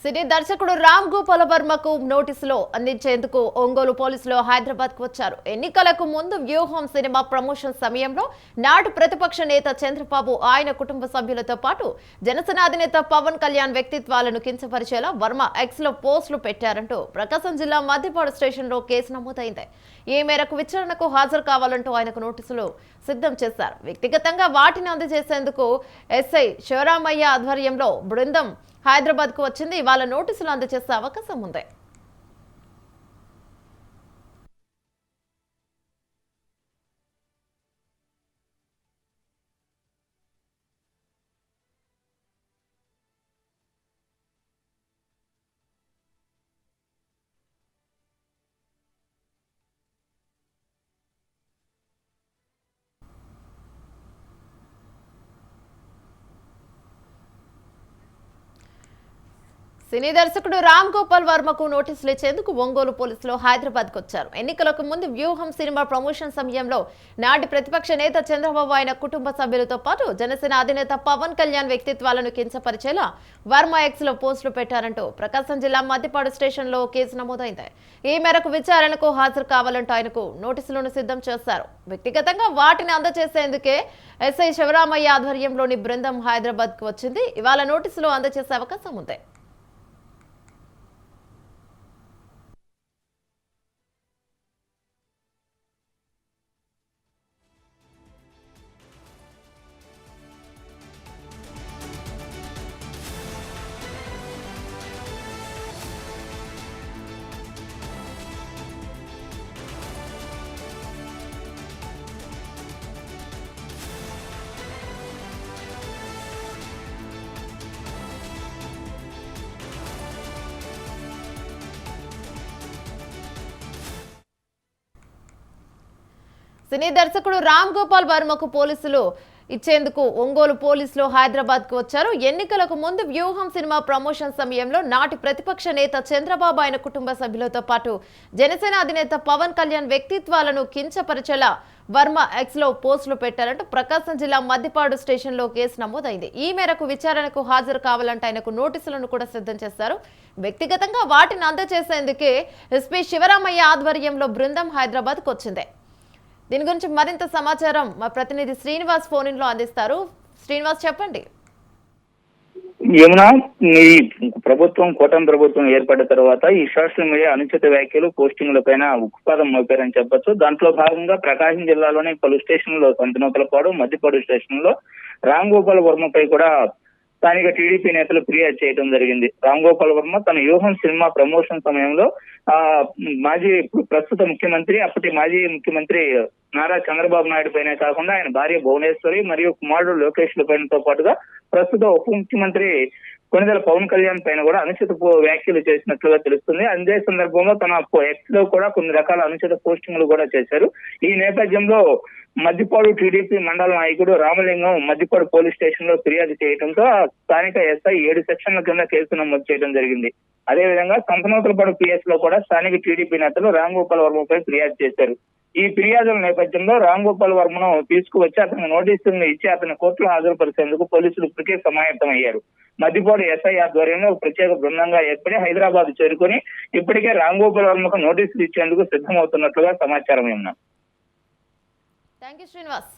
సినీ దర్శకుడు రామ్ గోపాల్ వర్మకు నోటీసులు అందించేందుకు ఒంగోలు పోలీసులు హైదరాబాద్ కు వచ్చారు. ఎన్నికలకు ముందు వ్యూహం సినిమా ప్రమోషన్ సమయంలో నాటి ప్రతిపక్ష నేత చంద్రబాబు ఆయన కుటుంబ సభ్యులతో పాటు జనసేన అధినేత పవన్ కళ్యాణ్ వ్యక్తిత్వాలను కించపరిచేలా వర్మ ఎక్స్ లో పోస్టులు పెట్టారంటూ ప్రకాశం జిల్లా మద్దిపాడు స్టేషన్ లో కేసు నమోదైంది. ఈ మేరకు విచారణకు హాజరు కావాలంటూ ఆయనకు నోటీసులు సిద్ధం చేశారు. వ్యక్తిగతంగా వాటిని అందజేసేందుకు ఎస్ఐ శివరామయ్య ఆధ్వర్యంలో బృందం హైదరాబాద్ కు వచ్చింది. ఇవాళ నోటీసులు అందజేసే అవకాశం ఉంది. సినీ దర్శకుడు రామ్ గోపాల్ వర్మకు నోటీసులు ఇచ్చేందుకు ఒంగోలు పోలీసులు హైదరాబాద్ కు వచ్చారు. ఎన్నికలకు ముందు వ్యూహం సినిమా ప్రమోషన్ సమయంలో నాటి ప్రతిపక్ష నేత చంద్రబాబు ఆయన కుటుంబ సభ్యులతో పాటు జనసేన అధినేత పవన్ కళ్యాణ్ వ్యక్తిత్వాలను కించపరిచేలా వర్మ ఎక్స్ లో పోస్టులు పెట్టారంటూ ప్రకాశం జిల్లా మద్దిపాడు స్టేషన్ లో కేసు నమోదైంది. ఈ మేరకు విచారణకు హాజరు కావాలంటూ ఆయనకు నోటీసులను సిద్ధం చేశారు. వ్యక్తిగతంగా వాటిని అందజేసేందుకే ఎస్ఐ శివరామయ్య ఆధ్వర్యంలోని బృందం హైదరాబాద్ కు వచ్చింది. ఇవాళ నోటీసులు అందజేసే అవకాశం ఉంది. సినీ దర్శకుడు రామ్ గోపాల్ వర్మకు పోలీసులు ఇచ్చేందుకు ఒంగోలు పోలీసులు హైదరాబాద్ కు వచ్చారు. ఎన్నికలకు ముందు వ్యూహం సినిమా ప్రమోషన్ సమయంలో నాటి ప్రతిపక్ష నేత చంద్రబాబు ఆయన కుటుంబ సభ్యులతో పాటు జనసేన అధినేత పవన్ కళ్యాణ్ వ్యక్తిత్వాలను కించపరిచేలా వర్మ ఎక్స్ లో పోస్టులు పెట్టారంటూ ప్రకాశం జిల్లా మద్దిపాడు స్టేషన్ లో కేసు నమోదైంది. ఈ మేరకు విచారణకు హాజరు కావాలంటే ఆయనకు నోటీసులను కూడా సిద్ధం చేశారు. వ్యక్తిగతంగా వాటిని అందజేసేందుకే ఎస్పీ శివరామయ్య ఆధ్వర్యంలో బృందం హైదరాబాద్ కు వచ్చింది. దీని గురించి మరింత సమాచారం మా ప్రతినిధి శ్రీనివాస్ ఫోన్ ఇన్ లో అందిస్తారు. శ్రీనివాస్, చెప్పండి. యమున, ఈ కూటమి ప్రభుత్వం ఏర్పడిన తర్వాత ఈ సోషల్ మీడియా అనుచిత వ్యాఖ్యలు పోస్టింగ్ల పైన ఉక్కుపాదం మోపారని చెప్పొచ్చు. దాంట్లో భాగంగా ప్రకాశం జిల్లాలోని పలు స్టేషన్లో సంతనూతలపాడు, మద్దిపాడు స్టేషన్ లో రామ్ గోపాల్ వర్మపై కూడా స్థానిక టీడీపీ నేతలు ఫిర్యాదు చేయడం జరిగింది. రామ్ గోపాల్ వర్మ తన వ్యూహం సినిమా ప్రమోషన్ సమయంలో ప్రస్తుత ముఖ్యమంత్రి, అప్పటి మాజీ ముఖ్యమంత్రి నారా చంద్రబాబు నాయుడు పైనే కాకుండా ఆయన భార్య భువనేశ్వరి మరియు కుమారుడు లోకేష్ పైనతో పాటుగా ప్రస్తుత ఉప ముఖ్యమంత్రి కొణిదెల పవన్ కళ్యాణ్ పైన కూడా అనుచిత వ్యాఖ్యలు చేసినట్లుగా తెలుస్తుంది. అదే సందర్భంలో తన ఎక్స్ లో కూడా కొన్ని రకాల అనుచిత పోస్టింగ్లు కూడా చేశారు. ఈ నేపథ్యంలో మద్దిపాడు టీడీపీ మండల నాయకుడు రామలింగం మద్దిపాడు పోలీస్ స్టేషన్ లో ఫిర్యాదు చేయడంతో స్థానిక ఎస్ఐ 7 సెక్షన్ల కింద కేసు నమోదు చేయడం జరిగింది. అదేవిధంగా సంతనూతలపాడు పిఎస్ లో కూడా స్థానిక టీడీపీ నేతలు రామ్ గోపాల్ వర్మపై ఫిర్యాదు చేశారు. ఈ ఫిర్యాదుల నేపథ్యంలో రామ్ గోపాల్ వర్మను తీసుకువచ్చి అతని నోటీసులను ఇచ్చి అతని కోర్టులో హాజరుపరిచేందుకు పోలీసులు ఇప్పటికే సమాయత్తమయ్యారు. మద్దిపాడు ఎస్ఐ ఆధ్వర్యంలో ప్రత్యేక బృందంగా ఏర్పడి హైదరాబాద్ చేరుకుని ఇప్పటికే రామ్ గోపాల్ వర్మకు నోటీసులు ఇచ్చేందుకు సిద్ధమవుతున్నట్లుగా సమాచారం ఉన్నా. థాంక్యూ శ్రీనివాస్.